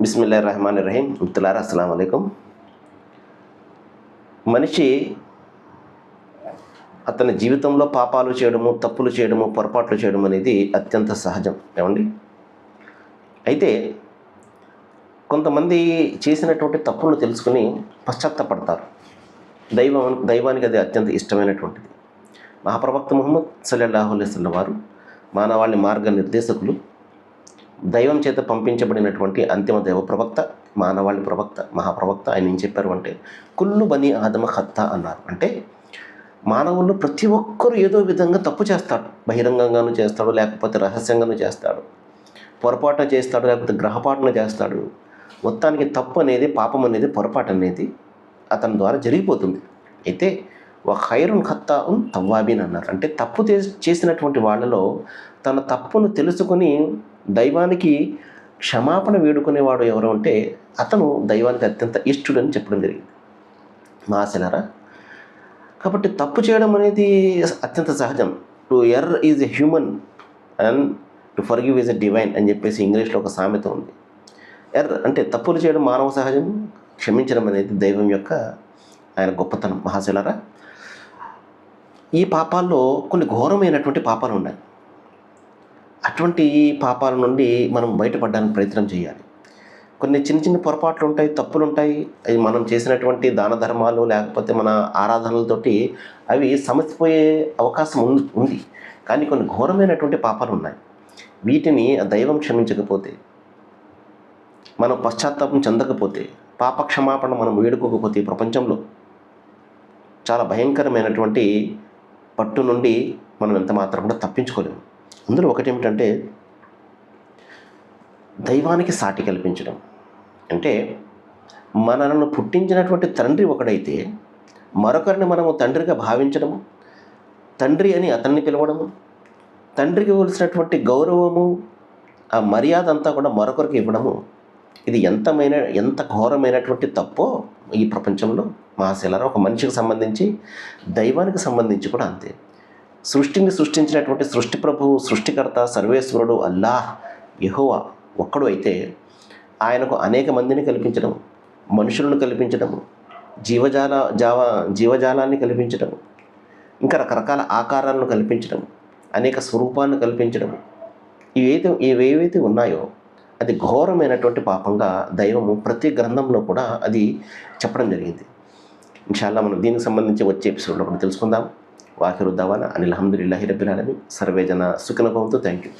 బిస్మిల్లాహిర్రహమానిర్రహీం. మిత్రులారా, అస్సలాము అలైకుం. మనిషి అతని జీవితంలో పాపాలు చేయడము, తప్పులు చేయడము, పొరపాట్లు చేయడం అనేది అత్యంత సహజం. ఏమండి? అయితే కొంతమంది చేసినటువంటి తప్పులను తెలుసుకుని పశ్చాత్తపడతారు. దైవానికి అది అత్యంత ఇష్టమైనటువంటిది. మహాప్రవక్త ముహమ్మద్ సల్లల్లాహు అలైహి వసల్లం వారు మానవాళి మార్గ నిర్దేశకులు, దైవం చేత పంపించబడినటువంటి అంతిమ దైవ ప్రవక్త, మానవాళి ప్రవక్త, మహాప్రవక్త. ఆయన ఏం చెప్పారు అంటే, కుల్లు బనీ ఆదమ ఖత్తా అన్నారు. అంటే మానవుల్లో ప్రతి ఒక్కరూ ఏదో విధంగా తప్పు చేస్తాడు. బహిరంగంగానూ చేస్తాడు, లేకపోతే రహస్యంగానూ చేస్తాడు, పొరపాటున చేస్తాడు, లేకపోతే గ్రహపాటున చేస్తాడు. మొత్తానికి తప్పు అనేది, పాపం అనేది, పొరపాటు అనేది అతని ద్వారా జరిగిపోతుంది. అయితే ఖైరున్ ఖత్తాఉన్ తవ్వాబీన్ అన్నారు. అంటే తప్పు చేసినటువంటి వాళ్ళలో తన తప్పును తెలుసుకొని దైవానికి క్షమాపణ వేడుకునేవాడు ఎవరు అంటే అతను దైవానికి అత్యంత ఇష్టుడని చెప్పడం జరిగింది. మాసెలరా, కాబట్టి తప్పు చేయడం అనేది అత్యంత సహజం. To err is a human and to forgive is a divine అని చెప్పేసి ఇంగ్లీష్లో ఒక సామెత ఉంది. ఎర్ర అంటే తప్పులు చేయడం మానవ సహజం, క్షమించడం అనేది దైవం యొక్క ఆయన గొప్పతనం. మహాశిలరా, ఈ పాపాల్లో కొన్ని ఘోరమైనటువంటి పాపాలు ఉన్నాయి. అటువంటి పాపాల నుండి మనం బయటపడడానికి ప్రయత్నం చేయాలి. కొన్ని చిన్న చిన్న పొరపాట్లు ఉంటాయి, తప్పులు ఉంటాయి. అవి మనం చేసినటువంటి దాన ధర్మాలు లేకపోతే మన ఆరాధనలతోటి అవి సమసిపోయే అవకాశం ఉంది. కానీ కొన్ని ఘోరమైనటువంటి పాపాలు ఉన్నాయి. వీటిని దైవం క్షమించకపోతే, మనం పశ్చాత్తాపం చెందకపోతే, పాప క్షమాపణ మనం వేడుకోకపోతే ఈ ప్రపంచంలో చాలా భయంకరమైనటువంటి పట్టు నుండి మనం ఎంత మాత్రం కూడా తప్పించుకోలేము. అందులో ఒకటి ఏమిటంటే దైవానికి సాటి కల్పించడం. అంటే మనలను పుట్టించినటువంటి తండ్రి ఒకడైతే మరొకరిని మనము తండ్రిగా భావించడము, తండ్రి అని అతన్ని పిలవడము, తండ్రికి ఇవ్వాల్సినటువంటి గౌరవము, ఆ మర్యాద అంతా కూడా మరొకరికి ఇవ్వడము, ఇది ఎంత ఘోరమైనటువంటి తప్పో ఈ ప్రపంచంలో. మహాశిలరా, ఒక మనిషికి సంబంధించి, దైవానికి సంబంధించి కూడా అంతే. సృష్టిని సృష్టించినటువంటి సృష్టి ప్రభువు, సృష్టికర్త, సర్వేశ్వరుడు అల్లాహ్ యెహోవా ఒక్కడు అయితే ఆయనకు అనేక మందిని కల్పించడం, మనుషులను కల్పించడము, జీవజాలాన్ని కల్పించడము, ఇంకా రకరకాల ఆకారాలను కల్పించడం, అనేక స్వరూపాలను కల్పించడం, ఇవేవైతే ఉన్నాయో అది ఘోరమైనటువంటి పాపంగా దైవము ప్రతి గ్రంథంలో కూడా అది చెప్పడం జరిగింది. ఇన్షాల్లా మనం దీనికి సంబంధించి వచ్చే ఎపిసోడ్లో కూడా తెలుసుకుందాం. వాఖిరు దవానా అనిల్ హమ్దులిల్లాహి రబ్బిల్ ఆలమీన్. సర్వే జన సుఖినో భవంతు. Thank you.